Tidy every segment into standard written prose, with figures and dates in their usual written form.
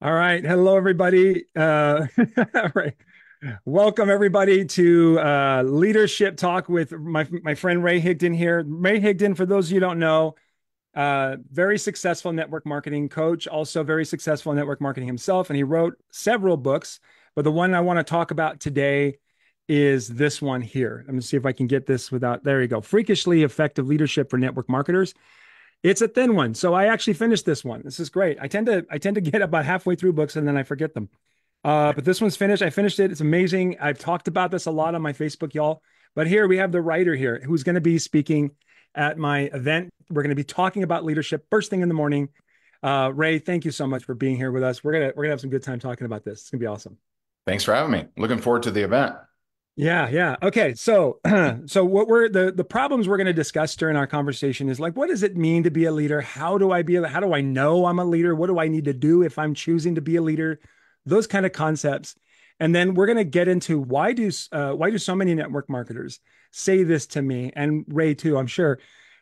All right. Hello, everybody. All right. Welcome, everybody, to Leadership Talk with my friend Ray Higdon here. Ray Higdon, for those of you who don't know, very successful network marketing coach, also very successful in network marketing himself. And he wrote several books, but the one I want to talk about today is this one here. Let me see if I can get this without, there you go. Freakishly Effective Leadership for Network Marketers. It's a thin one, so I actually finished this one. This is great. I tend to get about halfway through books and then I forget them. But this one's finished. I finished it. It's amazing. I've talked about this a lot on my Facebook, y'all. But here we have the writer here who's going to be speaking at my event. We're going to be talking about leadership first thing in the morning. Ray, thank you so much for being here with us. We're gonna have some good time talking about this. It's gonna be awesome. Thanks for having me. Looking forward to the event. Yeah, yeah. Okay, so so what we're the problems we're going to discuss during our conversation is like, what does it mean to be a leader? How do I know I'm a leader? What do I need to do if I'm choosing to be a leader? Those kind of concepts. And then we're going to get into why do so many network marketers say this to me and Ray too, I'm sure,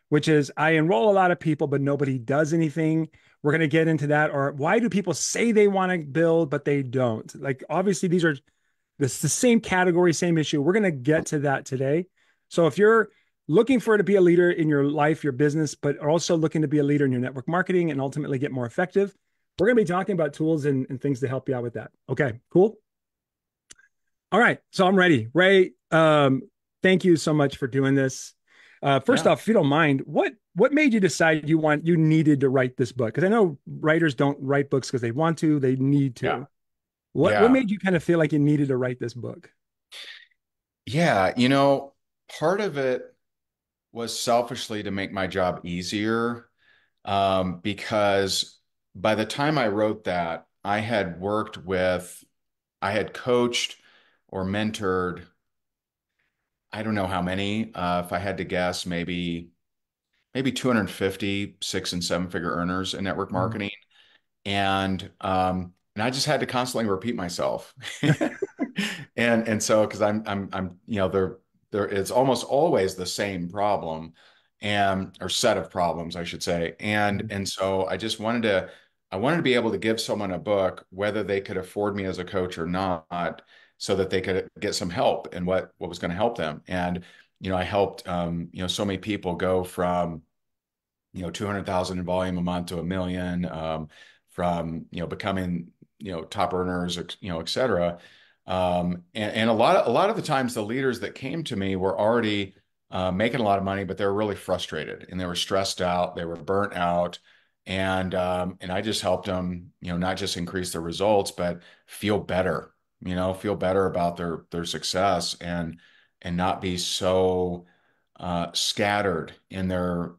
which is I enroll a lot of people, but nobody does anything. We're going to get into that. Or why do people say they want to build, but they don't? Like, obviously, these are this is the same category, same issue. We're going to get to that today. So if you're looking for to be a leader in your life, your business, but are also looking to be a leader in your network marketing and ultimately get more effective, we're going to be talking about tools and things to help you out with that. Okay, cool. All right, so I'm ready. Ray, thank you so much for doing this. First Yeah. off, if you don't mind, what made you decide you needed to write this book? Because I know writers don't write books because they want to, they need Yeah. to. What Yeah. made you kind of feel like you needed to write this book? Yeah. Part of it was selfishly to make my job easier, because by the time I wrote that, I had coached or mentored, I don't know how many, if I had to guess, maybe 250 and seven figure earners in network Wow. marketing. And I just had to constantly repeat myself. And so because I'm there it's almost always the same problem and or set of problems I should say. And so I wanted to be able to give someone a book whether they could afford me as a coach or not, so that they could get some help in what was going to help them. And I helped so many people go from 200,000 in volume a month to a million, from, becoming, top earners, et cetera. And a lot of the times the leaders that came to me were already making a lot of money, but they were really frustrated and they were stressed out, they were burnt out. And I just helped them, not just increase their results, but feel better, feel better about their success and not be so scattered in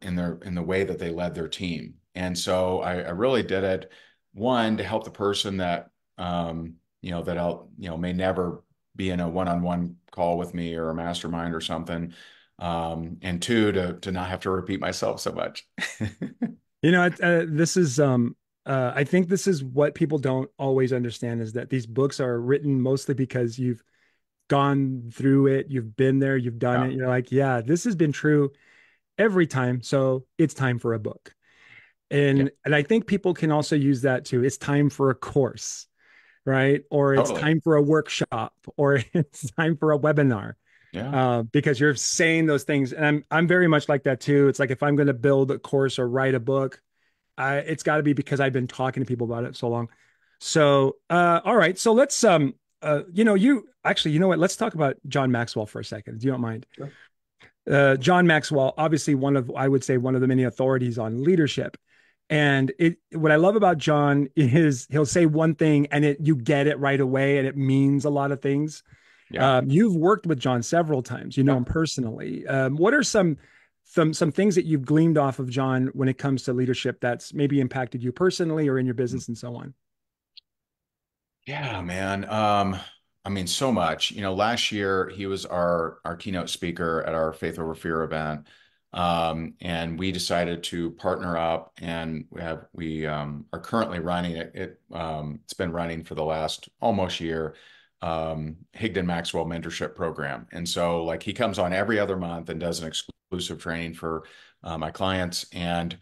in the way that they led their team. And so I really did it, one, to help the person that that I'll may never be in a one-on-one call with me or a mastermind or something, and two, to not have to repeat myself so much. This is I think this is what people don't always understand is that these books are written mostly because you've gone through it, you've been there, you've done Yeah, it. You're like, yeah, this has been true every time, so it's time for a book. yeah, And I think people can also use that too. It's time for a course, right? Or it's totally. time for a workshop, or it's time for a webinar. Yeah, Because you're saying those things, and I'm very much like that too. It's like if I'm going to build a course or write a book, it's got to be because I've been talking to people about it so long. So, all right. So let's, you actually, you know what? Let's talk about John Maxwell for a second, if you don't mind. sure. John Maxwell, obviously I would say one of the many authorities on leadership. And what I love about John is he'll say one thing and you get it right away and it means a lot of things. Yeah, You've worked with John several times. You know yeah. him personally. What are some things that you've gleaned off of John when it comes to leadership that's maybe impacted you personally or in your business and so on? Yeah, man. I mean, so much. Last year he was our keynote speaker at our Faith Over Fear event. And we decided to partner up, and we are currently running it. It's been running for the last almost year, Higdon Maxwell Mentorship Program. And so like he comes on every other month and does an exclusive training for my clients. And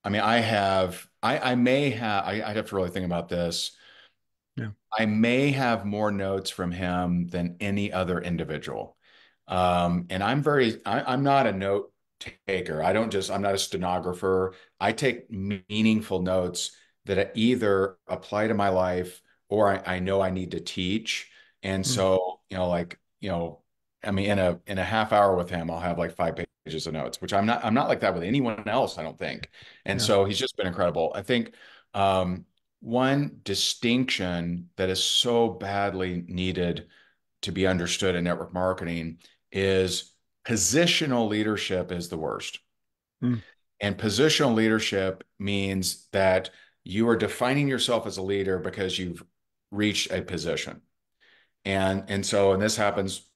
I mean, I may have, I'd have to really think about this. Yeah. I may have more notes from him than any other individual. And I'm not a note taker. I'm not a stenographer. I take meaningful notes that either apply to my life or I know I need to teach. And Mm. so, I mean, in a half hour with him, I'll have like 5 pages of notes, which I'm not like that with anyone else, I don't think. And Yeah. so he's just been incredible. I think, um, one distinction that is so badly needed to be understood in network marketing is positional leadership is the worst. Mm. And positional leadership means that you are defining yourself as a leader because you've reached a position. And this happens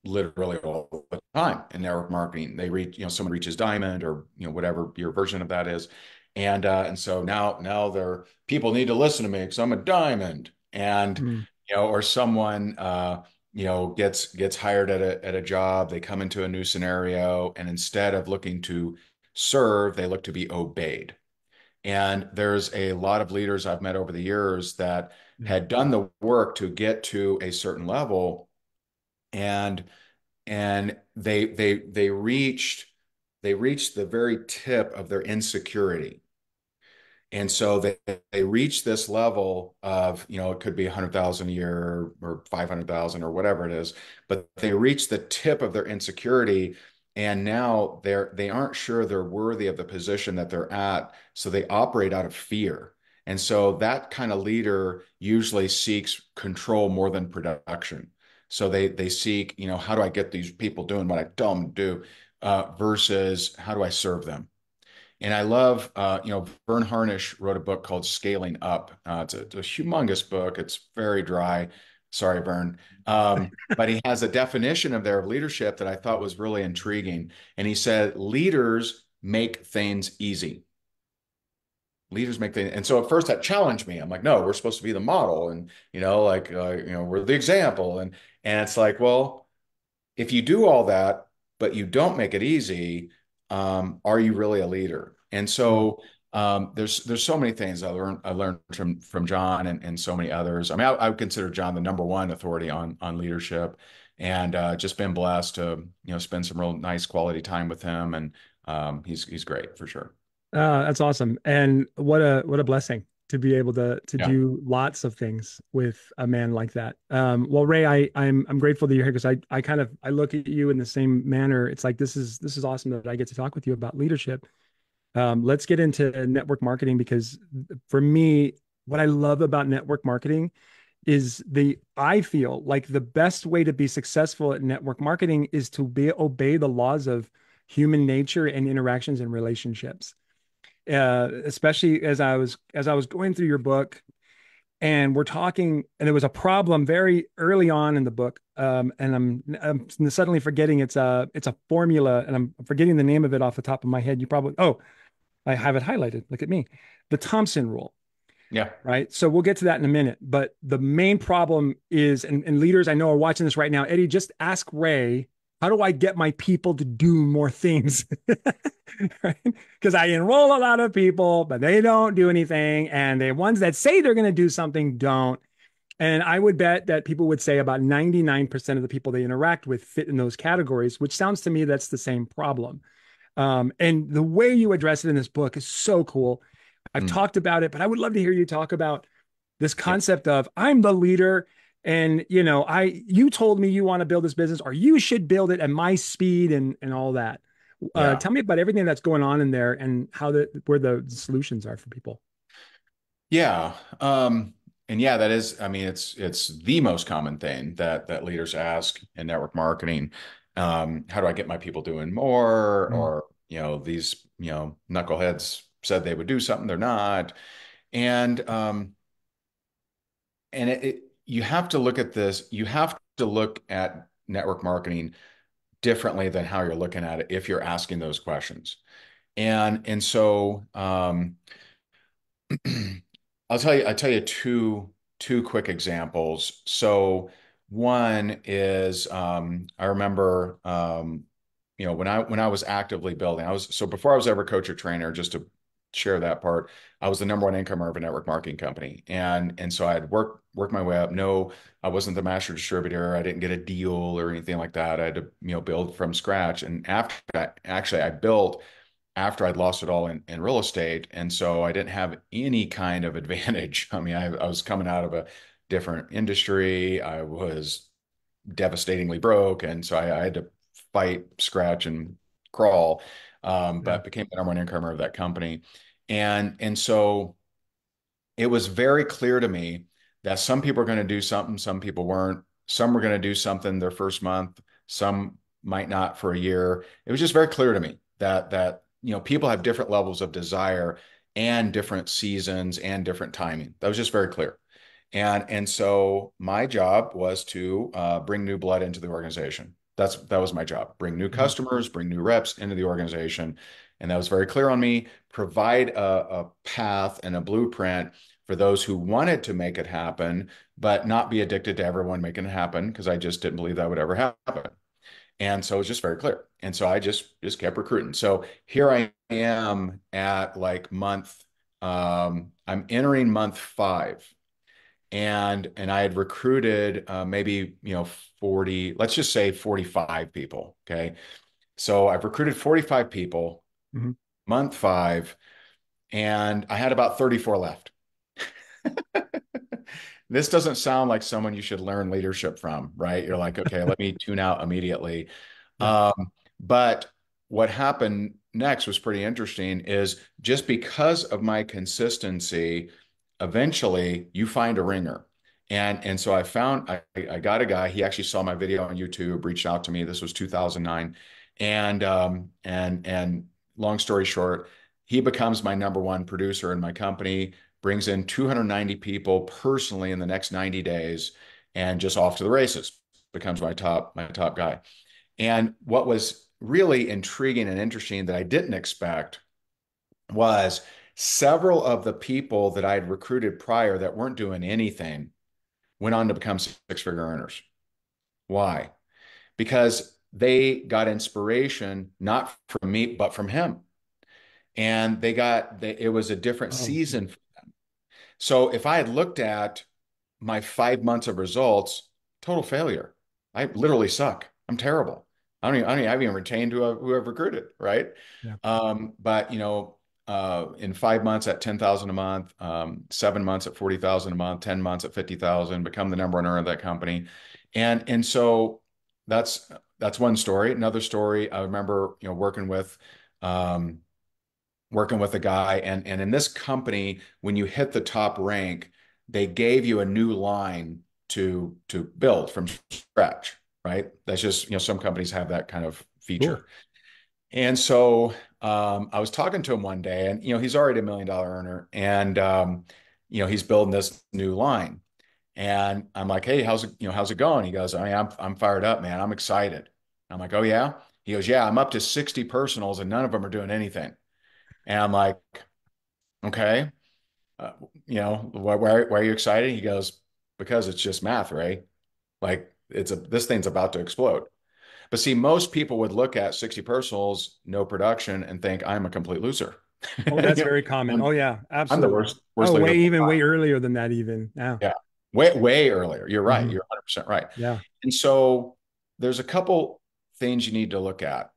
literally all the time in network marketing. They reach, someone reaches diamond or, whatever your version of that is. And so now they're people need to listen to me because I'm a diamond. And, Mm. or someone gets hired at a job, they come into a new scenario, and instead of looking to serve, they look to be obeyed. And there's a lot of leaders I've met over the years that Yeah. had done the work to get to a certain level, and they reached the very tip of their insecurity. And so they reach this level of, it could be 100,000 a year or 500,000 or whatever it is, but they reach the tip of their insecurity. And now they aren't sure they're worthy of the position that they're at. So they operate out of fear. And so that kind of leader usually seeks control more than production. So they seek, how do I get these people doing what I tell them to do, versus how do I serve them? And I love, Vern Harnish wrote a book called Scaling Up. It's a humongous book. It's very dry. Sorry, Vern. But he has a definition of their leadership that I thought was really intriguing. And he said, leaders make things easy. Leaders make things. And so at first that challenged me. I'm like, no, we're supposed to be the model. And, we're the example. And it's like, well, if you do all that, but you don't make it easy, are you really a leader? And Mm. so there's so many things I learned from John and so many others. I mean, I would consider John the number one authority on leadership, and just been blessed to spend some real nice quality time with him, and he's great for sure. That's awesome. And what a blessing to be able to Yeah, do lots of things with a man like that. Well, Ray, I'm grateful that you're here because I kind of I look at you in the same manner. It's like this is awesome that I get to talk with you about leadership. Let's get into network marketing because for me, what I love about network marketing is I feel like the best way to be successful at network marketing is to obey the laws of human nature and interactions and relationships. Especially as I was going through your book and we're talking, and there was a problem very early on in the book, and I'm suddenly forgetting it's a formula, and I'm forgetting the name of it off the top of my head. You probably I have it highlighted. Look at me, the Thompson rule, yeah, right? So we'll get to that in a minute. But the main problem is, and leaders I know are watching this right now. Eddie, just ask Ray, how do I get my people to do more things? Right? Because I enroll a lot of people, but they don't do anything. And the ones that say they're going to do something don't. And I would bet that people would say about 99% of the people they interact with fit in those categories, which sounds to me that's the same problem. And the way you address it in this book is so cool. I've mm, talked about it, but I would love to hear you talk about this yeah, concept of I'm the leader and you told me you want to build this business or you should build it at my speed and all that. yeah. Tell me about everything that's going on in there and how where the solutions are for people. Yeah. And yeah, that is, I mean, it's the most common thing that leaders ask in network marketing. How do I get my people doing more? Mm. Or, these, knuckleheads said they would do something, they're not. And you have to look at this, you have to look at network marketing differently than how you're looking at it if you're asking those questions. And so I'll tell you two quick examples. So one is I remember when I was actively building, I was so before I was ever coach or trainer, just to share that part. I was the number one incomer of a network marketing company. And so I'd work my way up. No, I wasn't the master distributor. I didn't get a deal or anything like that. I had to, build from scratch. And actually I built after I'd lost it all in real estate. And so I didn't have any kind of advantage. I mean, I was coming out of a different industry. I was devastatingly broke. And so I had to fight, scratch, and crawl, Yeah. but became the number one incomer of that company. And so it was very clear to me that some people are going to do something, some people weren't. Some were going to do something their first month, some might not for a year. It was just very clear to me that people have different levels of desire and different seasons and different timing. That was just very clear. And so my job was to bring new blood into the organization. That was my job. Bring new Mhm. customers, bring new reps into the organization. And that was very clear on me. Provide a path and a blueprint for those who wanted to make it happen, but not be addicted to everyone making it happen because I just didn't believe that would ever happen. And so it was just very clear. And so I just kept recruiting. So here I am at like I'm entering month 5, and I had recruited maybe 40, let's just say 45 people. Okay. So I've recruited 45 people, Mhm. month 5, and I had about 34 left. This doesn't sound like someone you should learn leadership from, right? You're like, okay, let me tune out immediately. Yeah. But what happened next was pretty interesting is just because of my consistency, eventually you find a ringer. And so I got a guy, he actually saw my video on YouTube, reached out to me. This was 2009. And long story short, he becomes my number one producer in my company, brings in 290 people personally in the next 90 days, and just off to the races, becomes my top guy. And what was really intriguing and interesting that I didn't expect was several of the people that I had recruited prior that weren't doing anything went on to become six-figure earners. Why? Because they got inspiration not from me, but from him. And it was a different Oh, season. So if I had looked at my 5 months of results, total failure. I literally suck. I'm terrible. I haven't even retained who I've recruited, right? yeah. But in 5 months at 10,000 a month, 7 months at 40,000 a month, 10 months at 50,000, become the number one earner of that company. And so that's that's one story. Another story, I remember, um, working with a guy, and in this company, when you hit the top rank, they gave you a new line to build from scratch, right? That's just, some companies have that kind of Cool. feature. And so I was talking to him one day, and he's already $1 million earner, and he's building this new line. And I'm like, hey, how's it going? He goes, I'm fired up, man. I'm excited. I'm like, oh yeah? He goes, yeah, I'm up to 60 personals and none of them are doing anything. And I'm like, okay, uh, why are you excited? He goes, because it's just math, right? Like this thing's about to explode. But see, most people would look at 60 personals, no production, and think I'm a complete loser. Oh, that's You know, very common. I'm, Oh, yeah, I'm the absolutely. worst Oh, leader. way earlier than that, even now. Yeah, way earlier. You're right. Hmm. You're 100% right. Yeah. And so there's a couple things you need to look at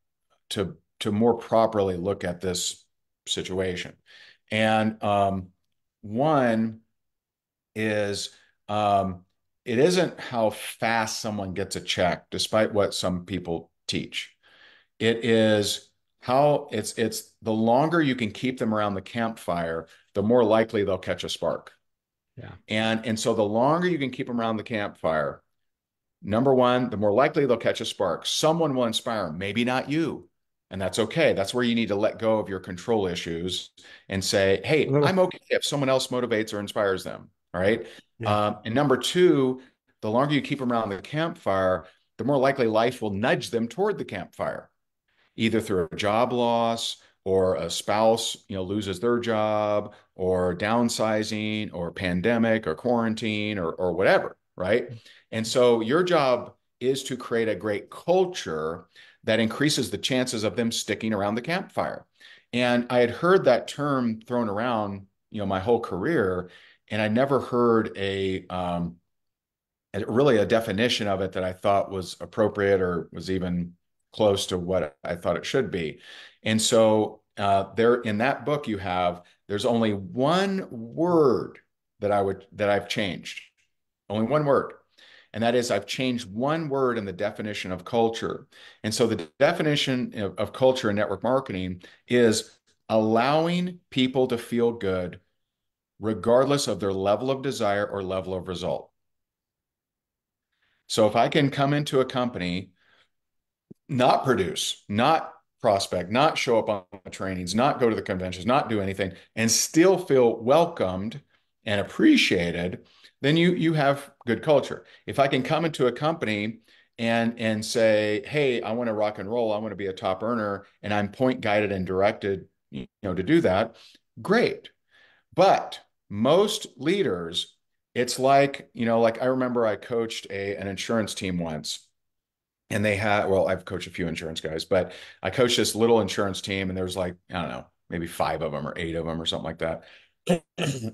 to more properly look at this situation. And one is um, it isn't how fast someone gets a check, despite what some people teach. It is how it's the longer you can keep them around the campfire, the more likely they'll catch a spark. Yeah. And so the longer you can keep them around the campfire, number one, the more likely they'll catch a spark. Someone will inspire them, maybe not you. And that's okay. That's where you need to let go of your control issues and say, A hey, little. I'm okay if someone else motivates or inspires them. All right. Yeah. And number two, the longer you keep them around the campfire, the more likely life will nudge them toward the campfire, either through a job loss or a spouse, loses their job or downsizing or pandemic or quarantine or whatever, right? And so your job is to create a great culture that increases the chances of them sticking around the campfire. And I had heard that term thrown around, my whole career, and I never heard really a definition of it that I thought was appropriate or was even close to what I thought it should be. And so there in that book there's only one word that I've changed. Only one word. And that is I've changed one word in the definition of culture. And so the definition of culture in network marketing is allowing people to feel good regardless of their level of desire or level of result. So if I can come into a company, not produce, not prospect, not show up on the trainings, not go to the conventions, not do anything, and still feel welcomed and appreciated, then you have good culture. If I can come into a company and say, hey, I want to rock and roll, I want to be a top earner, and I'm point guided and directed, to do that, great. But most leaders, it's like I remember I coached an insurance team once, and well, I've coached a few insurance guys, but I coached this little insurance team, and there was like, I don't know, maybe five of them or eight of them or something like that.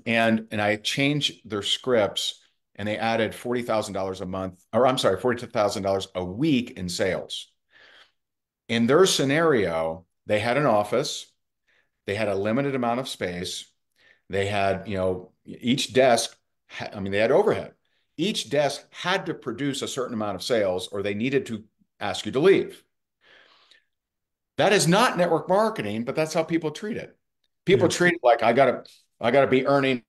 And I changed their scripts, and they added $40,000 a month, or I'm sorry, $42,000 a week in sales. In their scenario, they had an office, they had a limited amount of space, they had, each desk, I mean, they had overhead. Each desk had to produce a certain amount of sales or they needed to ask you to leave. That is not network marketing, but that's how people treat it. People Yeah. treat it like I gotta be earning,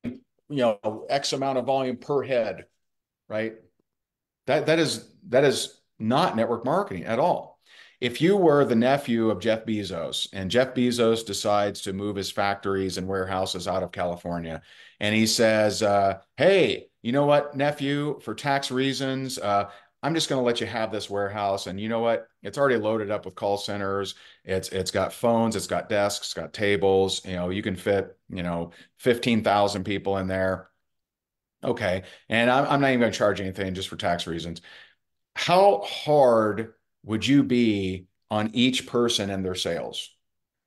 X amount of volume per head, right? That is not network marketing at all. If you were the nephew of Jeff Bezos and Jeff Bezos decides to move his factories and warehouses out of California, and he says, hey, you know what, nephew, for tax reasons, I'm just going to let you have this warehouse. And you know what? It's already loaded up with call centers. It's got phones, it's got desks, it's got tables. You can fit, 15,000 people in there. Okay. And I'm not even going to charge anything just for tax reasons. How hard would you be on each person and their sales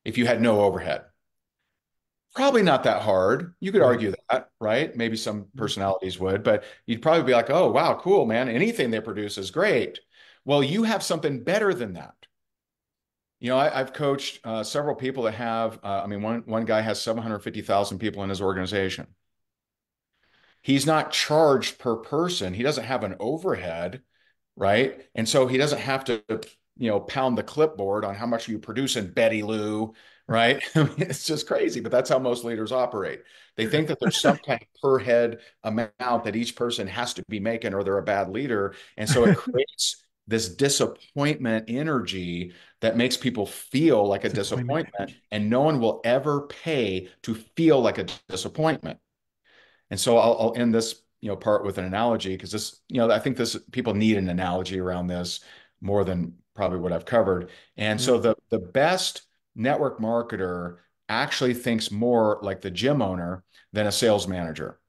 if you had no overhead? Probably not that hard. You could Right. argue that, right? Maybe some personalities would, but you'd probably be like, oh, wow, cool, man. Anything they produce is great. Well, you have something better than that. I've coached several people that have, I mean, one guy has 750,000 people in his organization. He's not charged per person. He doesn't have an overhead, right? And so he doesn't have to, pound the clipboard on how much you produce in Betty Lou, right? I mean, it's just crazy, but that's how most leaders operate. They think that there's some kind of per head amount that each person has to be making or they're a bad leader. And so it creates this disappointment energy that makes people feel like a Disappointment. disappointment, and no one will ever pay to feel like a disappointment. And so I'll end this, part with an analogy because this, I think this people need an analogy around this more than probably what I've covered. And Yeah. so the best network marketer actually thinks more like the gym owner than a sales manager.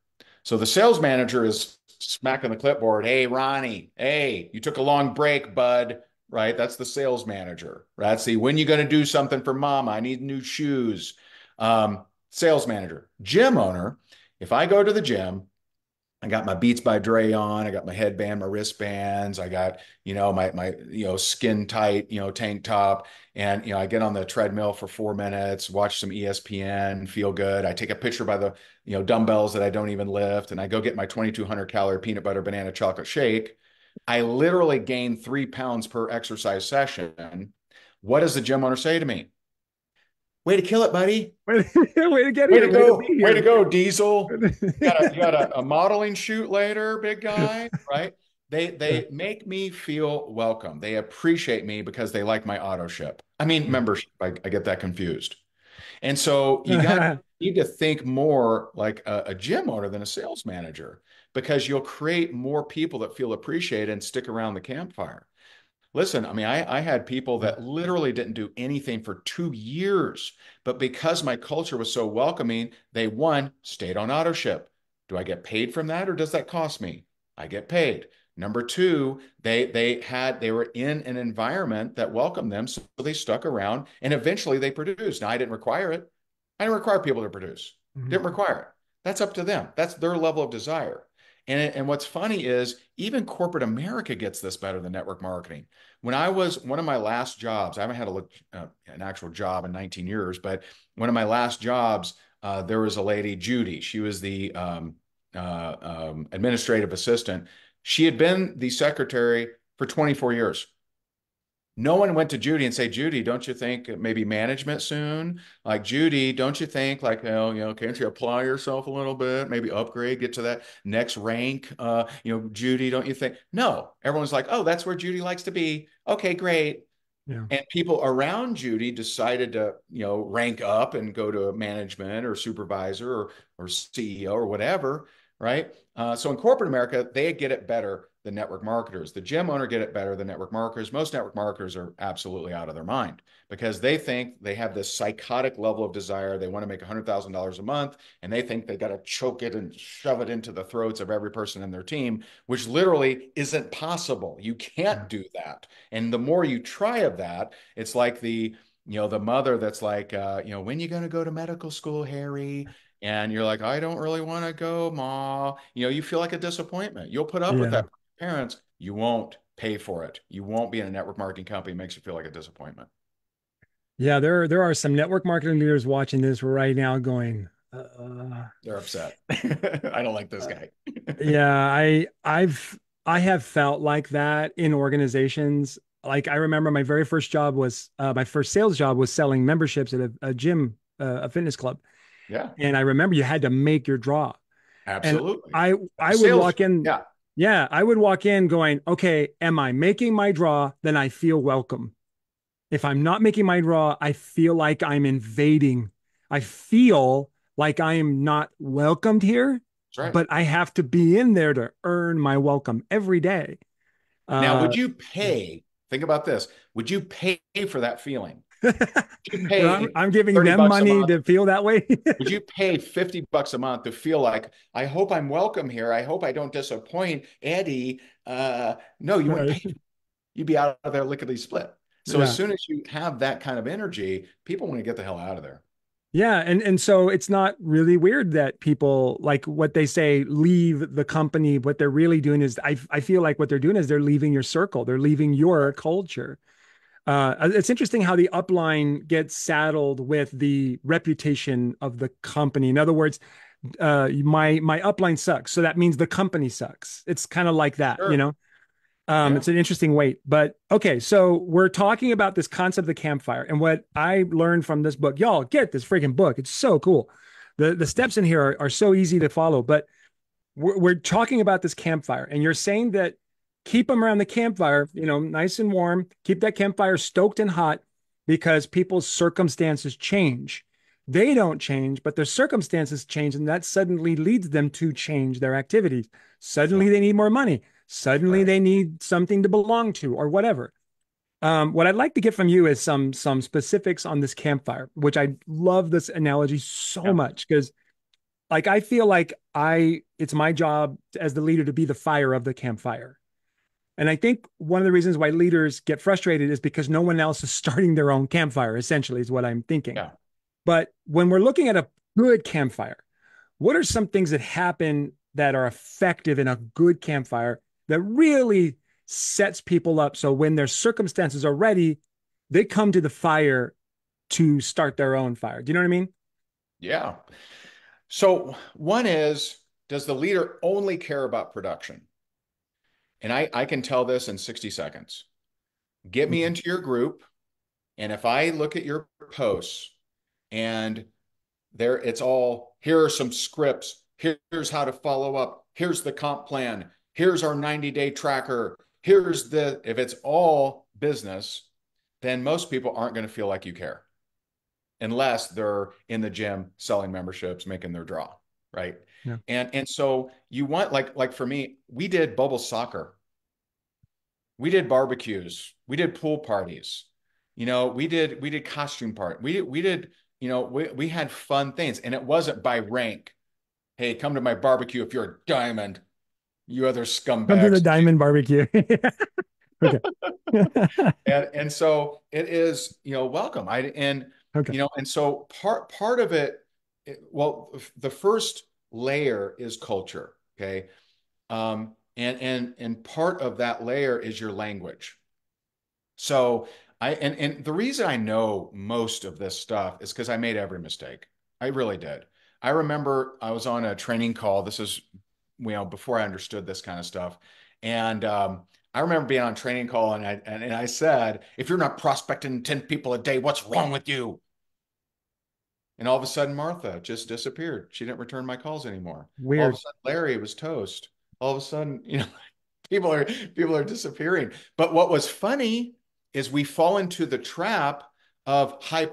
So the sales manager is smacking the clipboard. Hey, Ronnie, hey, you took a long break, bud. Right? That's the sales manager. Right? That's the when you going to do something for mama? I need new shoes. Sales manager, gym owner. If I go to the gym, I got my Beats by Dre on, I got my headband, my wristbands, I got, my skin tight, tank top. And, I get on the treadmill for 4 minutes, watch some ESPN, feel good. I take a picture by the, dumbbells that I don't even lift, and I go get my 2,200 calorie peanut butter banana chocolate shake. I literally gain 3 pounds per exercise session. What does the gym owner say to me? Way to kill it, buddy. Way way to get Way here. to Way to be go. Way to here. go, Diesel. You got a modeling shoot later, big guy, right? They make me feel welcome. They appreciate me because they like my auto ship. I mean, membership. I get that confused. And so need to think more like a gym owner than a sales manager because you'll create more people that feel appreciated and stick around the campfire. Listen, I mean, I had people that literally didn't do anything for 2 years, but because my culture was so welcoming, they stayed on auto ship. Do I get paid from that or does that cost me? I get paid. Number two, they were in an environment that welcomed them, so they stuck around and eventually they produced. Now, I didn't require it. I didn't require people to produce. Mhm. Didn't require it. That's up to them. That's their level of desire. And what's funny is even corporate America gets this better than network marketing. When I was one of my last jobs, I haven't had an actual job in 19 years, but one of my last jobs, there was a lady, Judy. She was the administrative assistant. She had been the secretary for 24 years. No one went to Judy and say, Judy, don't you think maybe management soon? Like, Judy, don't you think like, oh, can't you apply yourself a little bit? Maybe upgrade, get to that next rank. Judy, don't you think? No, everyone's like, oh, that's where Judy likes to be. Okay, great. Yeah. And people around Judy decided to, rank up and go to management or supervisor or CEO or whatever, right? So in corporate America, they get it better than network marketers. The gym owner get it better than network marketers. Most network marketers are absolutely out of their mind because they think they have this psychotic level of desire. They want to make $100,000 a month, and they think they got to choke it and shove it into the throats of every person in their team, which literally isn't possible. You can't do that. And the more you try of that, it's like the mother that's like, when you going to go to medical school, Harry? And you're like, I don't really want to go, Ma. You feel like a disappointment. You'll put up with Yeah. that from your parents. You won't pay for it. You won't be in a network marketing company. It makes you feel like a disappointment. Yeah, there are some network marketing leaders watching this right now going, They're upset. I don't like this uh, guy. yeah, I have felt like that in organizations. Like I remember my very first job was my first sales job was selling memberships at a gym, a fitness club. Yeah, And I remember you had to make your draw. And absolutely. I would Sales walk job. in, Yeah, yeah, I would walk in going, okay, am I making my draw? Then I feel welcome. If I'm not making my draw, I feel like I'm invading. I feel like I am not welcomed here, that's right. but I have to be in there to earn my welcome every day. Now, would Uh, you yeah. pay? Think about this. Would you pay for that feeling? Would you Well, pay I'm giving 30 them bucks a money month? to feel that way. Would you pay 50 bucks a month to feel like, I hope I'm welcome here. I hope I don't disappoint Eddie. No, you wouldn't Right. pay. You'd be out of there lickety split. So as Yeah. soon as you have that kind of energy, people want to get the hell out of there. Yeah, and so it's not really weird that people like what they say leave the company. What they're really doing is I feel like what they're doing is they're leaving your circle. They're leaving your culture. It's interesting how the upline gets saddled with the reputation of the company. In other words, my upline sucks, so that means the company sucks. It's kind of like that, you Sure. know. Yeah. It's an interesting weight, but okay. So we're talking about this concept of the campfire, and what I learned from this book. Y'all get this freaking book; it's so cool. The steps in here are so easy to follow. But we're talking about this campfire, and you're saying that keep them around the campfire, nice and warm. Keep that campfire stoked and hot because people's circumstances change. They don't change, but their circumstances change, and that suddenly leads them to change their activities. Yeah. Suddenly, they need more money. Suddenly, Right. they need something to belong to, or whatever. What I'd like to get from you is some specifics on this campfire, which I love this analogy so Yeah. much because like I feel like I it's my job as the leader to be the fire of the campfire. And I think one of the reasons why leaders get frustrated is because no one else is starting their own campfire, essentially, is what I'm thinking. Yeah. But when we're looking at a good campfire, what are some things that happen that are effective in a good campfire that really sets people up so when their circumstances are ready, they come to the fire to start their own fire? Do you know what I mean? Yeah. So one is, does the leader only care about production? And I can tell this in 60 seconds. Get me into your group. And if I look at your posts and it's all, here are some scripts. Here's how to follow up. Here's the comp plan. Here's our 90-day tracker. If it's all business, then most people aren't going to feel like you care unless they're in the gym selling memberships, making their draw, right? Yeah. And so you want like for me, we did bubble soccer, we did barbecues, we did pool parties, we did costume part, we did we had fun things, and it wasn't by rank. Hey, come to my barbecue if you're a diamond. you other Come to the scumbags. Diamond Barbecue. Okay. And so it is, welcome. Okay. And so part of it, well, the first layer is culture. Okay. And part of that layer is your language. So and the reason I know most of this stuff is because I made every mistake. I really did. I remember I was on a training call. This is, before I understood this kind of stuff. And I remember being on a training call and I said, if you're not prospecting 10 people a day, what's wrong with you? And all of a sudden, Martha just disappeared. She didn't return my calls anymore. All of a Weird. sudden, Larry was toast. All of a sudden, people are disappearing. But what was funny is we fall into the trap of high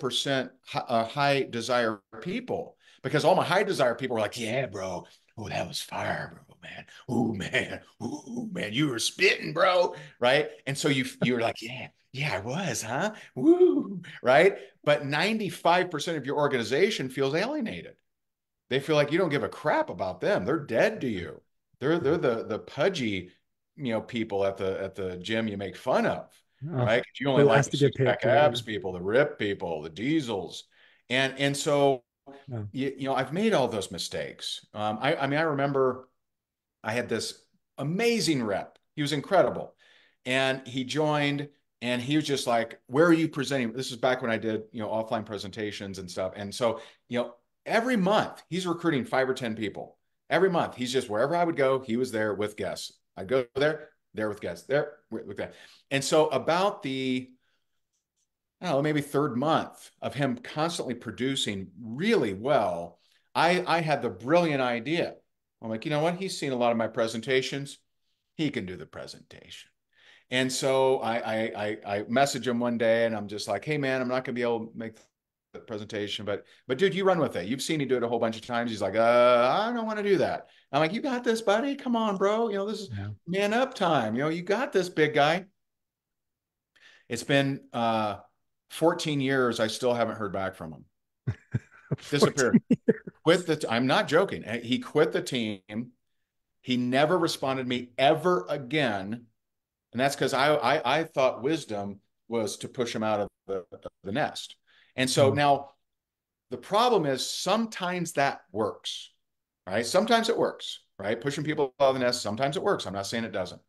desire people, because all my high desire people were like, yeah, bro. Oh, that was fire, bro, man. Oh, man. Oh, man, you were spitting, bro. Right. And so you were like, yeah, yeah, I was, huh? Woo. Right. But 95% of your organization feels alienated. They feel like you don't give a crap about them. They're dead to you. They're the pudgy, people at the gym you make fun of, Oh, right? You the only like last the to get six pack picked. Yeah. abs people, the rip people, the diesels, and so Oh, I've made all those mistakes. I mean, I remember I had this amazing rep. He was incredible. And he joined and he was just like, where are you presenting? This is back when I did, offline presentations and stuff. And so, every month he's recruiting 5 or 10 people. Every month he's just wherever I would go, he was there with guests. I'd go there with guests, there with guests. And so about the, I don't know, maybe third month of him constantly producing really well, I had the brilliant idea. I'm like, you know what? He's seen a lot of my presentations. He can do the presentation. And so I message him one day and I'm just like, hey man, I'm not gonna be able to make the presentation, but dude, you run with it. You've seen me do it a whole bunch of times. He's like, I don't want to do that. I'm like, you got this, buddy. Come on, bro. This is yeah. man up time. You got this, big guy. It's been 14 years. I still haven't heard back from him. Disappeared. 14 years. I'm not joking. He quit the team. He never responded to me ever again. And that's because I thought wisdom was to push him out of the nest. And so Oh, now the problem is sometimes that works, right? Sometimes it works, right? Pushing people out of the nest, sometimes it works. I'm not saying it doesn't.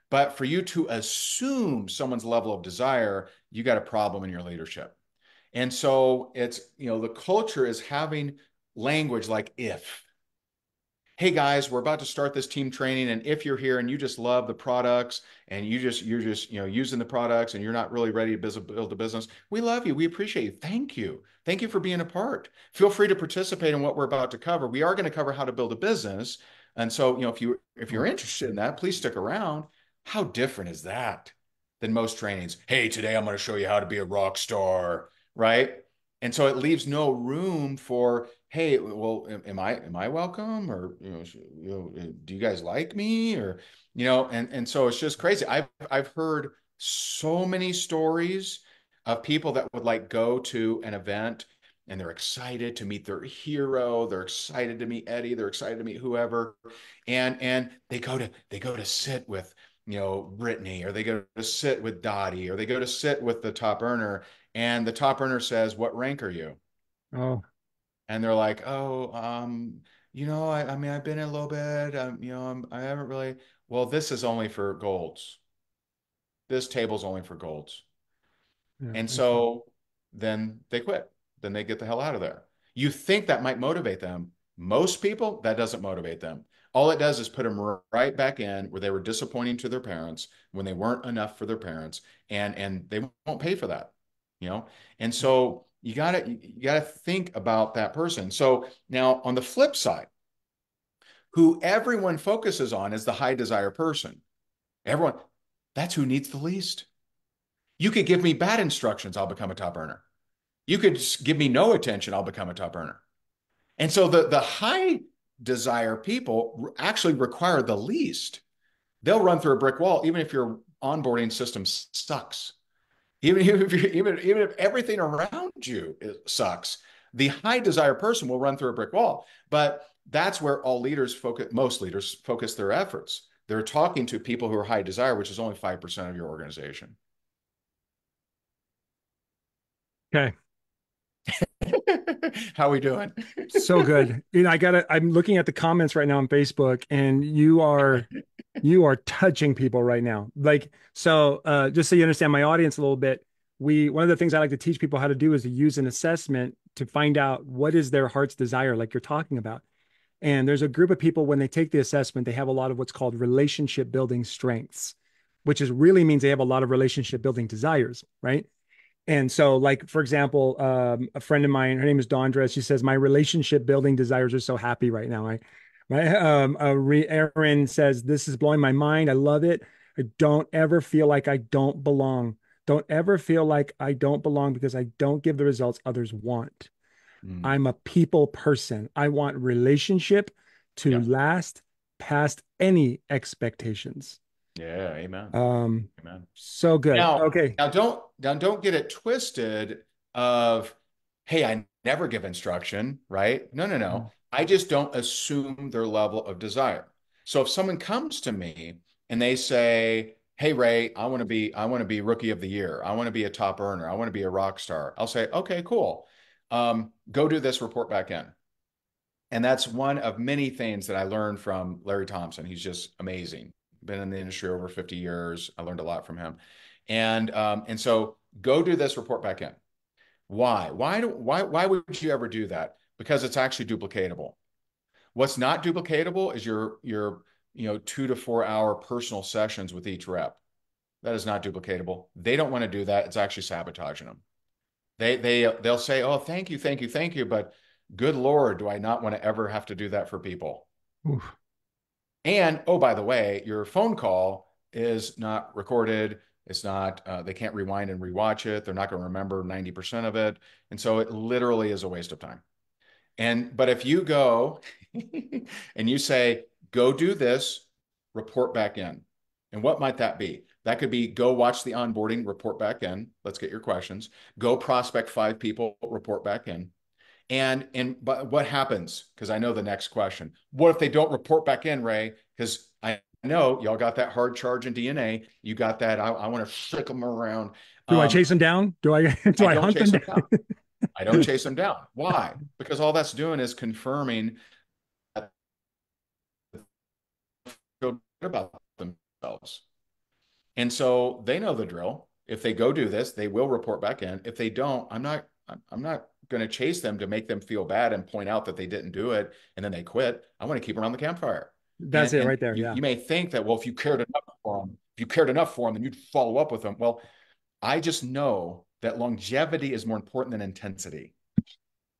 But for you to assume someone's level of desire, you got a problem in your leadership. And so it's, the culture is having language like if. Hey guys, we're about to start this team training, and if you're here and you just love the products and you're just using the products and you're not really ready to build a business, we love you. We appreciate you. Thank you for being a part. Feel free to participate in what we're about to cover. We are going to cover how to build a business, and so if you're oh, interested in that, please stick around. How different is that than most trainings? Hey, today I'm going to show you how to be a rock star, right? And so it leaves no room for, hey, well, am I welcome, or do you guys like me, or and so it's just crazy. I've heard so many stories of people that would like go to an event and they're excited to meet their hero, they're excited to meet Eddie, they're excited to meet whoever, and they go to sit with Brittany, or they go to sit with Dottie, or they go to sit with the top earner, and the top earner says, what rank are you? oh, And they're like, oh, I mean, I've been in a little bit, I haven't really, well, this is only for golds. This table's only for golds. yeah. And Okay. so then they quit. Then they get the hell out of there. You think that might motivate them. Most people, that doesn't motivate them. All it does is put them right back in where they were disappointing to their parents when they weren't enough for their parents, and they won't pay for that, you know? And so you gotta think about that person. So now on the flip side, who everyone focuses on is the high desire person. Everyone, that's who needs the least. You could give me bad instructions, I'll become a top earner. You could give me no attention, I'll become a top earner. And so the high desire people actually require the least. They'll run through a brick wall, even if your onboarding system sucks. Even if everything around you sucks, the high desire person will run through a brick wall. But that's where all leaders focus, most leaders focus their efforts. They're talking to people who are high desire, which is only 5% of your organization. Okay. How are we doing? So good. I'm looking at the comments right now on Facebook, and you are touching people right now. Like, so just so you understand my audience a little bit, one of the things I like to teach people how to do is to use an assessment to find out what is their heart's desire, like you're talking about. And there's a group of people when they take the assessment, they have a lot of what's called relationship building strengths, which is really means they have a lot of relationship building desires, right? And so, like, for example, a friend of mine, her name is Dondra. She says, my relationship building desires are so happy right now. Erin says, this is blowing my mind. I love it. I don't ever feel like I don't belong. Don't ever feel like I don't belong because I don't give the results others want. Mm, I'm a people person. I want relationship to yeah. last past any expectations. Yeah. Amen. Um, Amen. so good. Now, Okay. don't get it twisted of, hey, I never give instruction, right? No, no, no. I just don't assume their level of desire. So if someone comes to me and they say, hey, Ray, I want to be rookie of the year. I want to be a top earner. I want to be a rock star. I'll say, okay, cool. Go do this, report back in. And that's one of many things that I learned from Larry Thompson. He's just amazing. Been in the industry over 50 years. I learned a lot from him. And so go do this, report back in. Why? Why would you ever do that? Because it's actually duplicatable. What's not duplicatable is your 2 to 4 hour personal sessions with each rep. That is not duplicatable. They don't want to do that. It's actually sabotaging them. They'll say, "Oh, thank you, thank you, thank you," but good Lord, do I not want to ever have to do that for people? Oof. And oh, by the way, your phone call is not recorded. It's not, they can't rewind and rewatch it. They're not going to remember 90% of it. And so it literally is a waste of time. But if you go and you say, go do this, report back in. And what might that be? That could be go watch the onboarding, report back in. Let's get your questions. Go prospect 5 people, report back in. But what happens? Because I know the next question. What if they don't report back in, Ray? Because I know y'all got that hard charge in DNA. You got that. I want to shake them around. Do I Um, chase them down? Do I do I I don't hunt chase them them down? down. I don't chase them down. Why? Because all that's doing is confirming that they feel good about themselves. And so they know the drill. If they go do this, they will report back in. If they don't, I'm not going to chase them to make them feel bad and point out that they didn't do it and then they quit. I want to keep them around the campfire. That's it And right there. Yeah. you may think that, well, if you cared enough for them, if you cared enough for them, then you'd follow up with them. Well, I just know that longevity is more important than intensity. I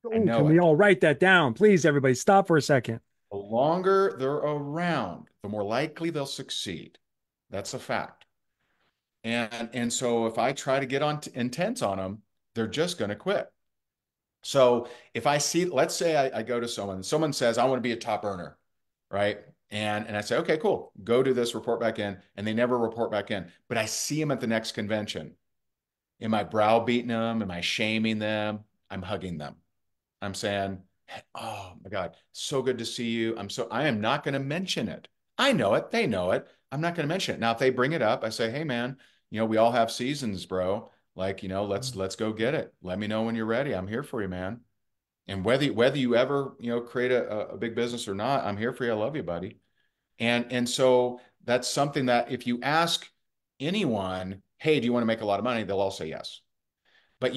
Oh, can know we it. all write that down? Please, everybody, stop for a second. The longer they're around, the more likely they'll succeed. That's a fact. And so if I try to get on intense on them, they're just going to quit. So if I see, let's say I go to someone says, I want to be a top earner, right? And I say, okay, cool. Go do this, report back in. And they never report back in. But I see them at the next convention. Am I browbeating them? Am I shaming them? I'm hugging them. I'm saying, oh my God, so good to see you. I am not going to mention it. I know it. They know it. I'm not going to mention it. Now, if they bring it up, I say, hey man, we all have seasons, bro. Like, let's go get it. Let me know when you're ready. I'm here for you, man. And whether you ever, create a big business or not, I'm here for you. I love you, buddy. And so that's something that if you ask anyone, hey, do you want to make a lot of money? They'll all say yes. But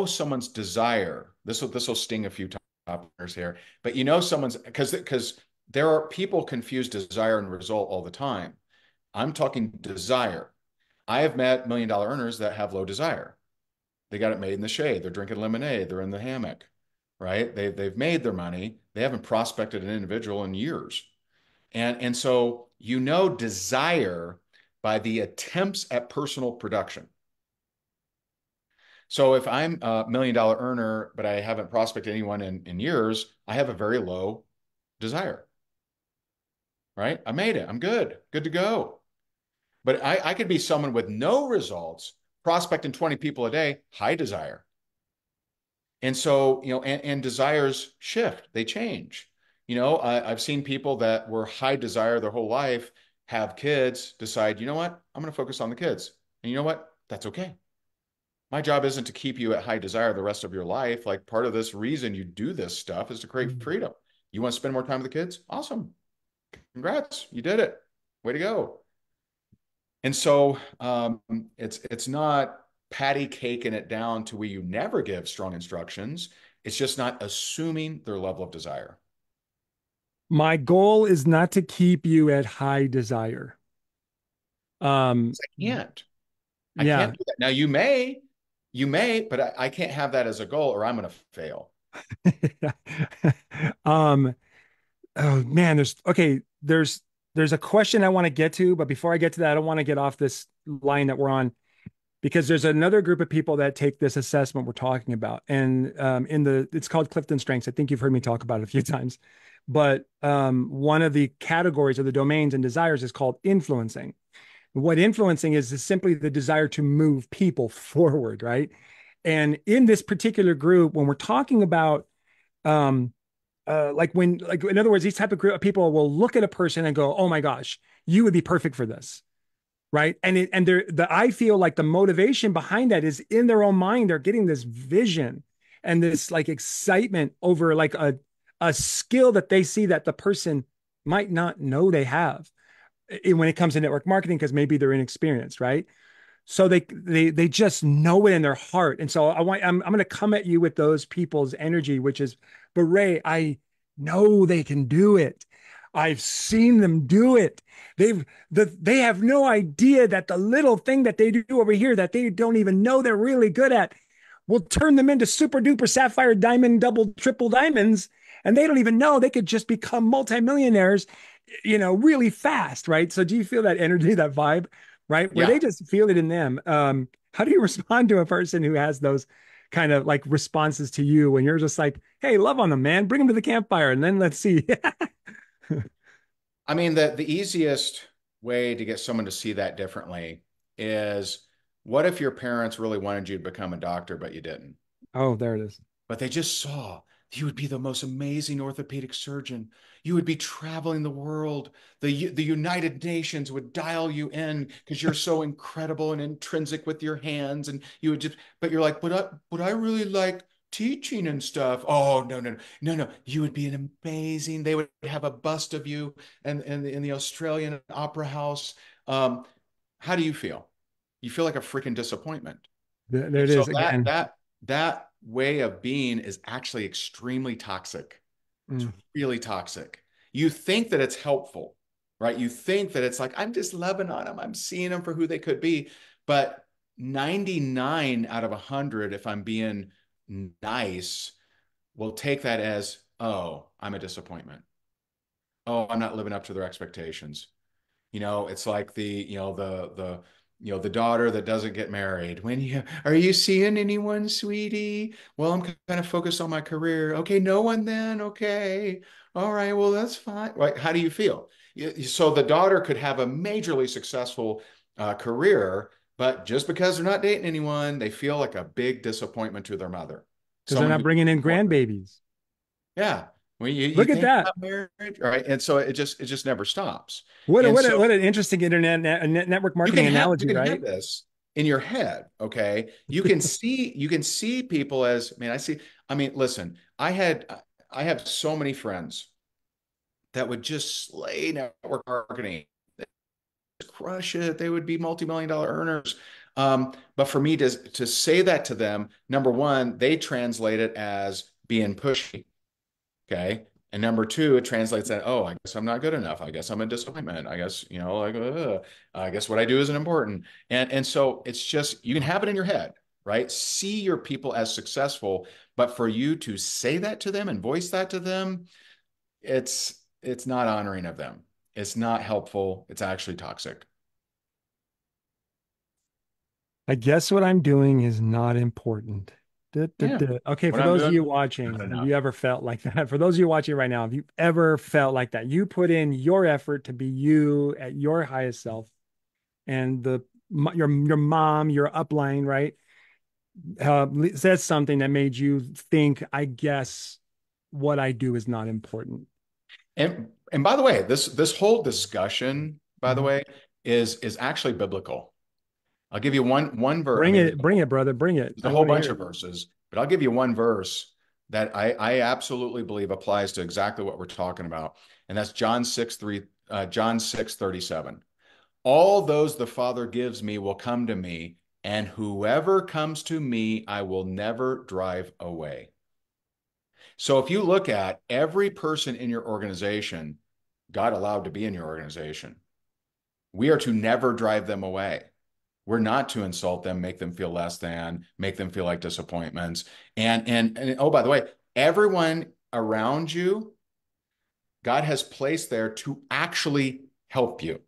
someone's desire. This will sting a few toppers here. But someone's because there are people confuse desire and result all the time. I'm talking desire. I have met $1 million earners that have low desire. They got it made in the shade. They're drinking lemonade. They're in the hammock, right? They've made their money. They haven't prospected an individual in years. And so desire by the attempts at personal production. So if I'm a $1 million earner, but I haven't prospected anyone in years, I have a very low desire, right? I made it. I'm good to go. But I could be someone with no results, prospecting 20 people a day, high desire. And so, and desires shift, they change. I've seen people that were high desire their whole life, have kids, decide, you know what, I'm going to focus on the kids. And you know what? That's okay. My job isn't to keep you at high desire the rest of your life. Like part of this reason you do this stuff is to create Mm. freedom. You want to spend more time with the kids? Awesome. Congrats. You did it. Way to go. And so it's not patty caking it down to where you never give strong instructions. It's just not assuming their level of desire. My goal is not to keep you at high desire. Um, I can't. I yeah. can't do that. Now you may, but I can't have that as a goal or I'm going to fail. um, oh man, there's a question I want to get to, but before I get to that, I don't want to get off this line that we're on because there's another group of people that take this assessment we're talking about, and it's called Clifton Strengths. I think you've heard me talk about it a few times, but one of the categories of the domains and desires is called influencing. What influencing is simply the desire to move people forward, right? And in this particular group, when we're talking about um, like in other words, these type of group of people will look at a person and go, "Oh my gosh, you would be perfect for this." Right. And I feel like the motivation behind that is in their own mind. They're getting this vision and this like excitement over like a skill that they see that the person might not know they have when it comes to network marketing because maybe they're inexperienced, right? So they just know it in their heart. And so I'm going to come at you with those people's energy, which is, but Ray, I know they can do it. I've seen them do it. They have no idea that the little thing that they do over here that they don't even know they're really good at will turn them into super duper sapphire diamond double triple diamonds, and they don't even know they could just become multimillionaires, really fast, right? So do you feel that energy, that vibe, right? Where they Yeah. just feel it in them. How do you respond to a person who has those kind of like responses to you when you're just like, hey, love on them, man, bring them to the campfire, and then let's see. I mean, the easiest way to get someone to see that differently is what if your parents really wanted you to become a doctor, but you didn't? Oh, there it is. But they just saw you would be the most amazing orthopedic surgeon. You would be traveling the world. The United Nations would dial you in because you're so incredible and intrinsic with your hands. And you would just, but you're like, but I really like teaching and stuff. Oh, no, no, no, no, no. You would be an amazing. They would have a bust of you and in the Australian Opera House. Um, how do you feel? You feel like a freaking disappointment. There And it so is that again. that that way of being is actually extremely toxic. It's Mm. really toxic. You think that it's helpful, right? You think that it's like, I'm just loving on them. I'm seeing them for who they could be. But 99 out of 100, if I'm being nice, will take that as, oh, I'm a disappointment. Oh, I'm not living up to their expectations. It's like the daughter that doesn't get married. When you are you seeing anyone, sweetie? Well, I'm kind of focused on my career. Okay, no one then. Okay. All right, well, that's fine. Right. How do you feel? So the daughter could have a majorly successful career, but just because they're not dating anyone, they feel like a big disappointment to their mother. Because they're Someone not who, bringing in grandbabies. yeah, when you Look at think that. about marriage, right? And so it just never stops. What a, And what so a, what an interesting network marketing you analogy, can have right? this in your head, okay? You can see people as, man, I mean, listen, I have so many friends that would just slay network marketing, crush it. They would be multi-million dollar earners. But for me to say that to them, number one, they translate it as being pushy. Okay. And number two, it translates that, oh, I guess I'm not good enough. I guess I'm a disappointment. I guess, like, I guess what I do isn't important. And so it's just, you can have it in your head, right? See your people as successful, but for you to say that to them and voice that to them, it's not honoring of them. It's not helpful. It's actually toxic. I guess what I'm doing is not important. Duh, duh, Yeah. duh. Okay, What for I'm those of doing, you not watching, have enough. you ever felt like that? For those of you watching right now, have you ever felt like that? You put in your effort to be you at your highest self, and your mom, your upline, right, says something that made you think, I guess what I do is not important. And by the way, this whole discussion, by the Mhm. way, is actually biblical. I'll give you one verse. I Bring mean, it, bring it, brother, bring it. there's a I whole want to bunch hear of it. verses, but I'll give you one verse that I absolutely believe applies to exactly what we're talking about. And that's John 6:37. All those the Father gives me will come to me, and whoever comes to me, I will never drive away. So if you look at every person in your organization, God allowed to be in your organization, we are to never drive them away. We're not to insult them, make them feel less than, make them feel like disappointments. And oh, by the way, everyone around you, God has placed there to actually help you,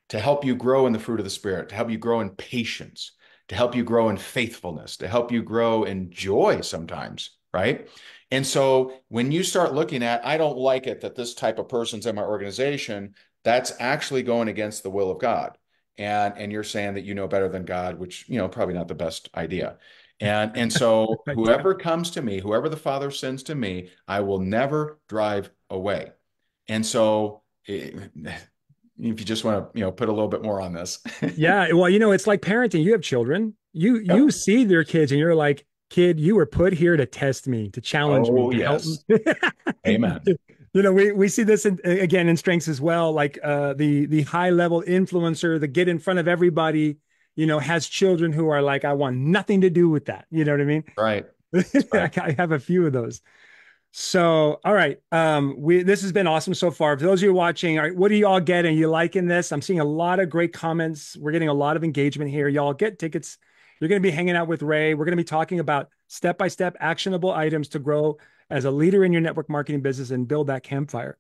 to help you grow in the fruit of the Spirit, to help you grow in patience, to help you grow in faithfulness, to help you grow in joy sometimes, right? And so when you start looking at, I don't like it that this type of person's in my organization, that's actually going against the will of God. And you're saying that you know better than God, which, probably not the best idea. And so Right. whoever comes to me, whoever the Father sends to me, I will never drive away. And so if you just want to, put a little bit more on this. Yeah, well, it's like parenting. You have children. You Yep. see their kids, and you're like, kid, you were put here to test me, to challenge me, Oh, to help me. yes. Amen. We see this again in strengths as well. Like the high level influencer, the get in front of everybody. Has children who are like, I want nothing to do with that. You know what I mean? Right. That's right. I have a few of those. So, all right. This has been awesome so far. For those of you watching, all right, what are y'all getting? You liking this? I'm seeing a lot of great comments. We're getting a lot of engagement here. Y'all get tickets. You're going to be hanging out with Ray. We're going to be talking about step-by-step actionable items to grow as a leader in your network marketing business and build that campfire.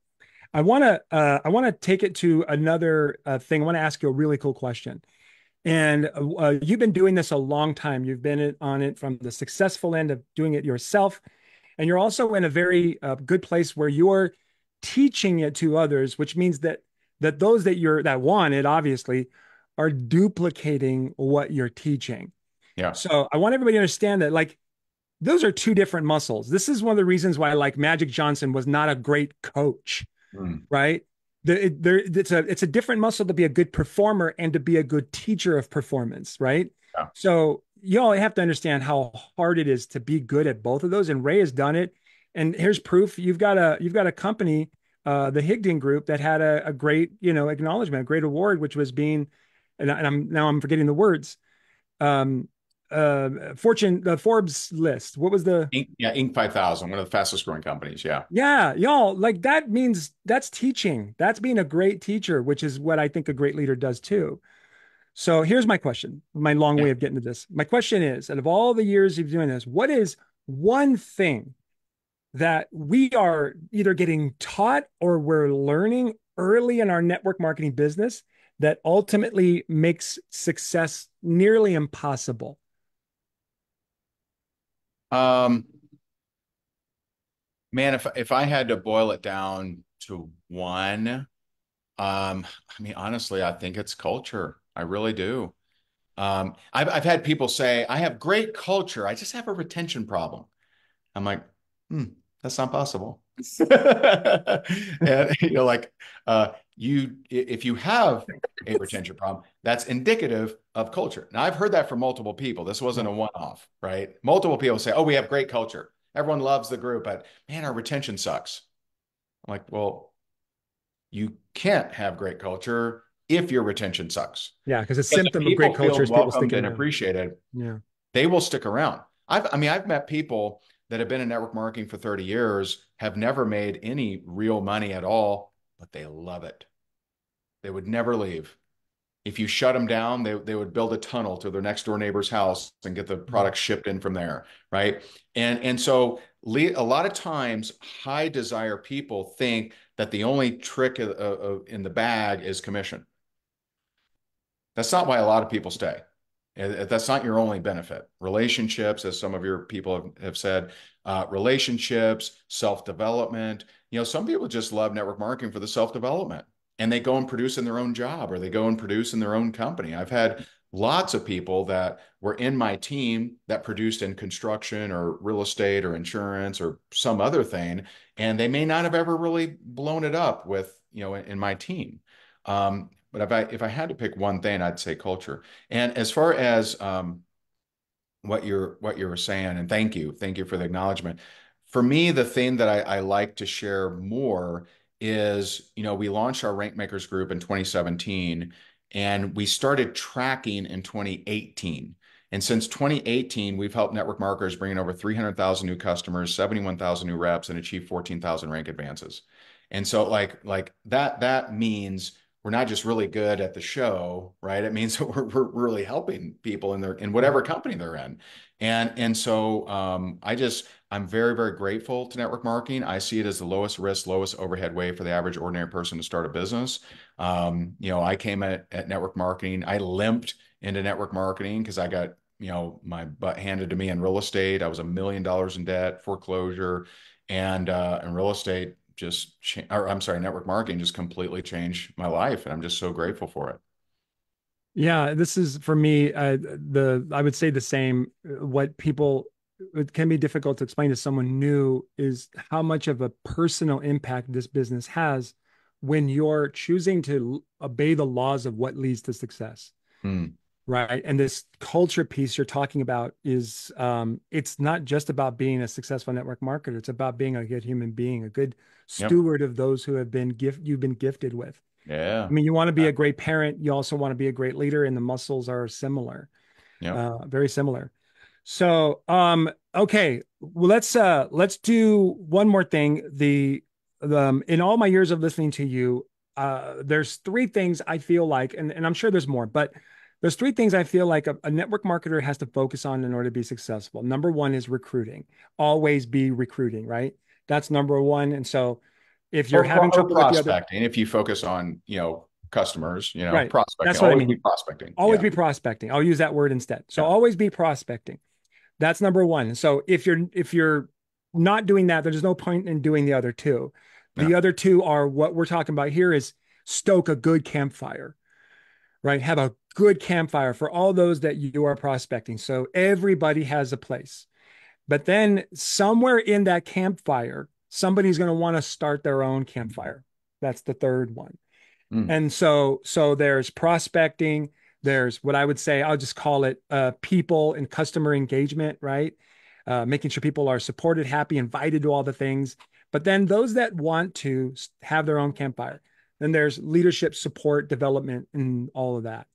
I want to take it to another thing. I want to ask you a really cool question. And you've been doing this a long time. You've been on it from the successful end of doing it yourself, and you're also in a very good place where you're teaching it to others, which means that those that want it obviously are duplicating what you're teaching. Yeah. So I want everybody to understand that, like, those are two different muscles. This is one of the reasons why, like, Magic Johnson was not a great coach, Mm. right? It's a different muscle to be a good performer and to be a good teacher of performance, right? Yeah. So you all have to understand how hard it is to be good at both of those. And Ray has done it. And here's proof. You've got a company, the Higdon Group, that had a great, acknowledgement, a great award, which was being, and I'm forgetting the words. Um, the Forbes list. What was the Inc. 5000, one of the fastest growing companies. Yeah. Yeah, y'all, like, that means that's teaching. That's being a great teacher, which is what I think a great leader does too. So here's my question, my long Yeah. way of getting to this. My question is, out of all the years you've doing this, what is one thing that we are either getting taught or we're learning early in our network marketing business that ultimately makes success nearly impossible? Um, Man, if I had to boil it down to one, I mean, honestly, I think it's culture. I really do. I've had people say, I have great culture. I just have a retention problem. I'm like, hmm, that's not possible. And like if you have a retention problem, that's indicative of culture. Now, I've heard that from multiple people. This wasn't a one-off, right? Multiple people say, "Oh, we have great culture. Everyone loves the group, but man, our retention sucks." I'm like, well, you can't have great culture if your retention sucks. Yeah, because a Because if symptom of great people culture feel is people welcomed sticking and around. appreciated, Yeah. they will stick around. I mean, I've met people that have been in network marketing for 30 years, have never made any real money at all, but they love it. They would never leave. If you shut them down, they would build a tunnel to their next door neighbor's house and get the product shipped in from there, right? And so a lot of times, high desire people think that the only trick in the bag is commission. That's not why a lot of people stay. That's not your only benefit. Relationships, as some of your people have said, relationships, self-development. Some people just love network marketing for the self-development, and they go and produce in their own job or they go and produce in their own company. I've had lots of people that were in my team that produced in construction or real estate or insurance or some other thing, and they may not have ever really blown it up with, in my team. But if I had to pick one thing, I'd say culture. And as far as what you were saying, and thank you for the acknowledgement. For me, the thing that I like to share more is, we launched our Rank Makers group in 2017, and we started tracking in 2018. And since 2018, we've helped network marketers bring in over 300,000 new customers, 71,000 new reps, and achieve 14,000 rank advances. And so like that means we're not just really good at the show, right? It means that we're really helping people in whatever company they're in. And so I'm very, very grateful to network marketing. I see it as the lowest risk, lowest overhead way for the average ordinary person to start a business. I came at network marketing. I limped into network marketing because I got, my butt handed to me in real estate. I was $1 million in debt, foreclosure, and real estate or I'm sorry, network marketing just completely changed my life, and I'm just so grateful for it. Yeah, this is for me, I would say the same. What people it can be difficult to explain to someone new is how much of a personal impact this business has when you're choosing to obey the laws of what leads to success. Hmm. Right. And this culture piece you're talking about is it's not just about being a successful network marketer. It's about being a good human being, a good Yep. steward of those who have been you've been gifted with. I Yeah. mean, you want to be a great parent, you also want to be a great leader, and the muscles are similar, Yep. very similar. So, okay, well, let's do one more thing. In all my years of listening to you, there's three things I feel like, and I'm sure there's more, but there's three things I feel like a network marketer has to focus on in order to be successful. Number one is recruiting. Always be recruiting, right? That's number one. And so if you're having Or trouble with the other, prospecting. If you focus on, customers, right, prospecting, that's what I always be mean. prospecting. Always Yeah. be prospecting. I'll use that word instead. So Yeah. always be prospecting. That's number one. So if you're not doing that, there's no point in doing the other two. Yeah. The other two are what we're talking about here is stoke a good campfire, right? Have a good campfire for all those that you are prospecting. So everybody has a place. But then somewhere in that campfire, somebody's going to want to start their own campfire. That's the third one. Mm. And so there's prospecting, there's what I would say, I'll just call it people and customer engagement, right? Making sure people are supported, happy, invited to all the things. But then those that want to have their own campfire, then there's leadership, support, development, and all of that.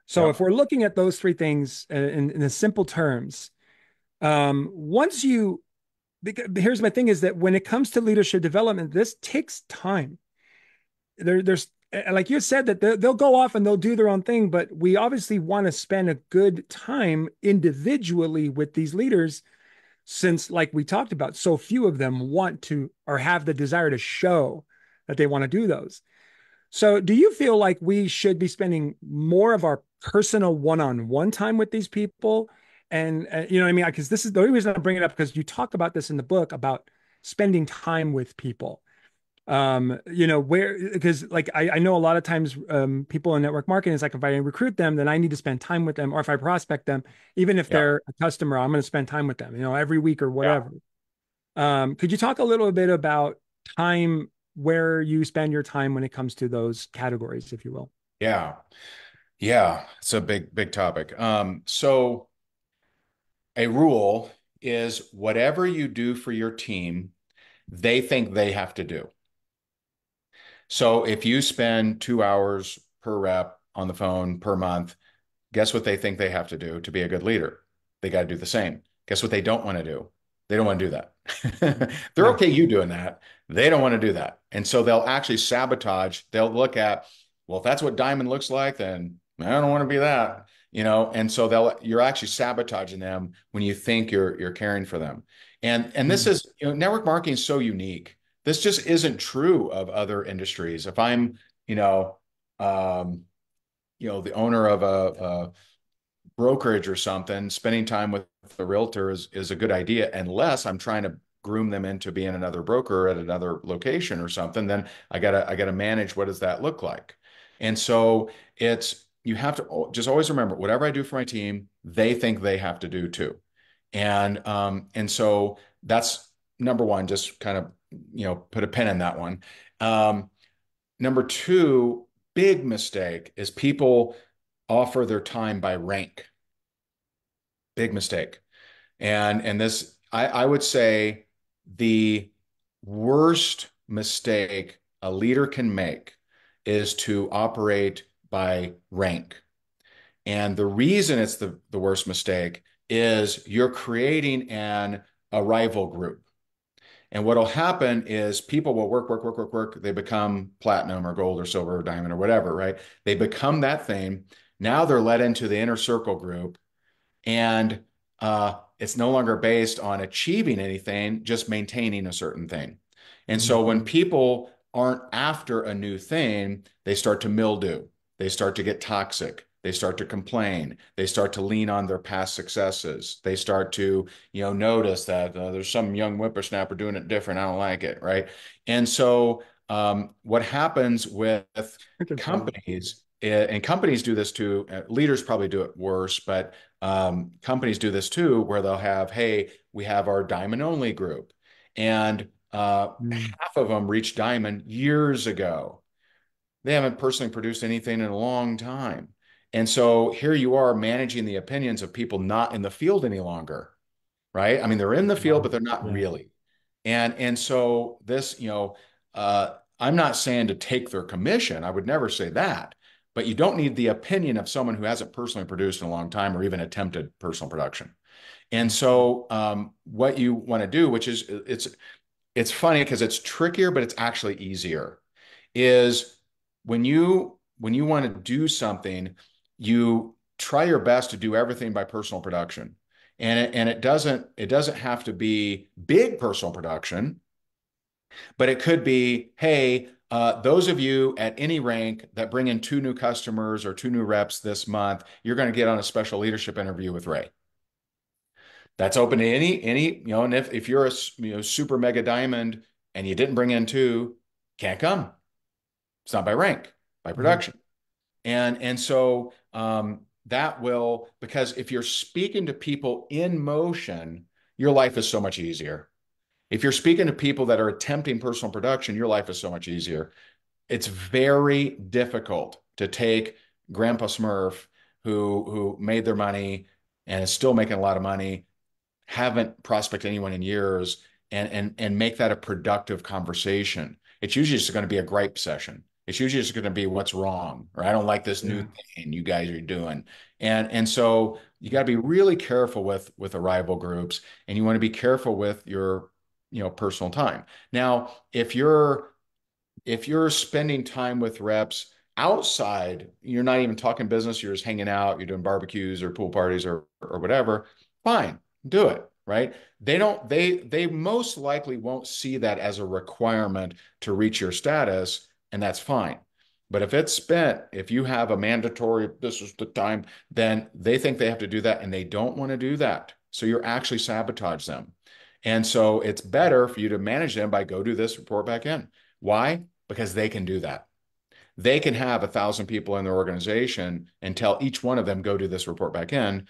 So if Yep. we're looking at those three things in the simple terms, once you, because here's my thing is that when it comes to leadership development, this takes time. There's like you said that they'll go off and they'll do their own thing, but we obviously want to spend a good time individually with these leaders since, like we talked about, so few of them want to or have the desire to show that they want to do those. So, do you feel like we should be spending more of our personal one-on-one time with these people? And you know what I mean? Because this is the only reason I bring it up because you talk about this in the book about spending time with people. Where because like I know a lot of times people in network marketing is like if I recruit them, then I need to spend time with them, or if I prospect them, even if Yeah. they're a customer, I'm going to spend time with them, every week or Yeah. whatever. Could you talk a little bit about time, where you spend your time when it comes to those categories, if you will? Yeah. Yeah. It's a big, big topic. So a rule is whatever you do for your team, they think they have to do. So if you spend 2 hours per rep on the phone per month, guess what they think they have to do to be a good leader? They got to do the same. Guess what they don't want to do? They don't want to do that. They're Yeah. okay you doing that. They don't want to do that. And so they'll actually sabotage. They'll look at, well, if that's what diamond looks like, then I don't want to be that, And so you're actually sabotaging them when you think you're caring for them. And this Mm. is, network marketing is so unique. This just isn't true of other industries. If I'm, you know, um, the owner of a brokerage or something, spending time with the realtor is a good idea, unless I'm trying to groom them into being another broker at another location or something. Then I gotta manage what does that look like. And so you have to just always remember, whatever I do for my team, they think they have to do too. And so that's number one, just kind of, put a pin in that one. Um, Number two, big mistake is people offer their time by rank. Big mistake. And this, I would say the worst mistake a leader can make is to operate by rank. And the reason it's the worst mistake is you're creating an arrival group. And what'll happen is people will work, work, work, work, work. They become platinum or gold or silver or diamond or whatever, right? They become that thing. Now they're led into the inner circle group, and it's no longer based on achieving anything, just maintaining a certain thing. And so when Mhm. people aren't after a new thing, they start to mildew, they start to get toxic, they start to complain, they start to lean on their past successes, they start to, notice that there's some young whippersnapper doing it different, I don't like it, right? And so what happens with Good point. companies, and companies do this too, leaders probably do it worse, but companies do this too, where they'll have, hey, we have our diamond only group. And Mm. half of them reached diamond years ago. They haven't personally produced anything in a long time. And so here you are managing the opinions of people not in the field any longer, right? I mean, they're in the field, but Wow. they're not Yeah. really. And so this, I'm not saying to take their commission. I would never say that. But you don't need the opinion of someone who hasn't personally produced in a long time or even attempted personal production. And so what you want to do, which is it's funny because it's trickier, but it's actually easier, is when you want to do something, you try your best to do everything by personal production. And it doesn't have to be big personal production, but it could be, hey, those of you at any rank that bring in two new customers or two new reps this month, you're going to get on a special leadership interview with Ray. That's open to any, and if you're a super mega diamond and you didn't bring in two, can't come. It's not by rank, by Mhm. production. And so that will, because if you're speaking to people in motion, your life is so much easier. If you're speaking to people that are attempting personal production, your life is so much easier. It's very difficult to take Grandpa Smurf, who made their money and is still making a lot of money, haven't prospected anyone in years, and make that a productive conversation. It's usually just going to be a gripe session. It's usually just going to be what's wrong, or I don't like this new Yeah. thing you guys are doing. And so you got to be really careful with arrival groups, and you want to be careful with your personal time. Now, if you're spending time with reps outside, you're not even talking business, you're just hanging out, you're doing barbecues or pool parties or whatever, fine, do it, right? They most likely won't see that as a requirement to reach your status, and that's fine. But if it's spent, if you have a mandatory, this is the time, then they think they have to do that and they don't want to do that. So you're actually sabotage them. And so it's better for you to manage them by go do this, report back in. Why? Because they can do that. They can have 1,000 people in their organization and tell each one of them, go do this, report back in.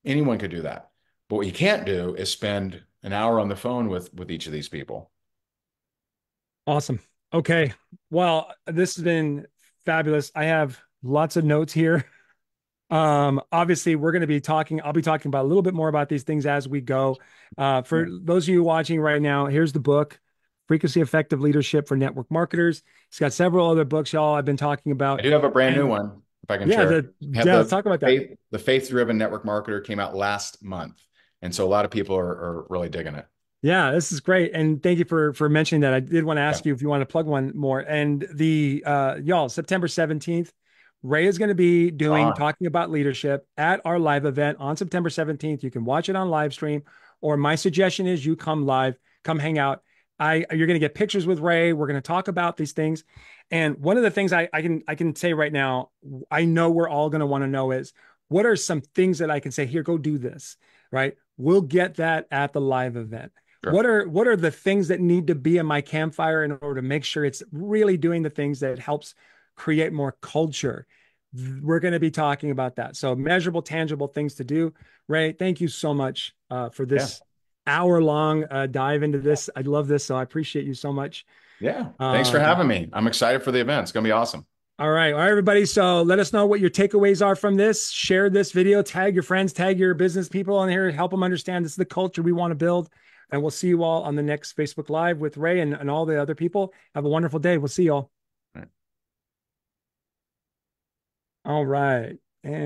Anyone could do that. But what you can't do is spend an hour on the phone with each of these people. Awesome. Okay. Well, this has been fabulous. I have lots of notes here. Obviously, we're going to be talking, I'll be talking about a little bit more about these things as we go. For those of you watching right now, here's the book, Freakishly Effective Leadership for Network Marketers. It's got several other books, y'all, I've been talking I about. do have a brand new And one, if I can yeah, share. I have let's talk about that. the faith-driven network marketer came out last month. And so a lot of people are really digging it. Yeah, this is great. And thank you for mentioning that. I did want to Yeah. ask you if you want to plug one more. And the y'all, September 17th, Ray is going to be On. talking about leadership at our live event on September 17th. You can watch it on live stream, or my suggestion is you come live, come hang out. You're going to get pictures with Ray. We're going to talk about these things. And one of the things I can say right now, I know we're all going to want to know is what are some things that I can say, here, go do this, right? We'll get that at the live event. Sure. What are the things that need to be in my campfire in order to make sure it's really doing the things that helps create more culture? we're going to be talking about that. So measurable, tangible things to do. Ray, thank you so much for Yeah. this hour-long dive into this. I love this, so I appreciate you so much. Yeah. Thanks for Um, having me. I'm excited for the event. It's going to be awesome. all right, everybody. So let us know what your takeaways are from this. Share this video, tag your friends, tag your business people on here, help them understand this is the culture we want to build. And we'll see you all on the next Facebook Live with Ray and all the other people. Have a wonderful day. We'll see you all. All right. And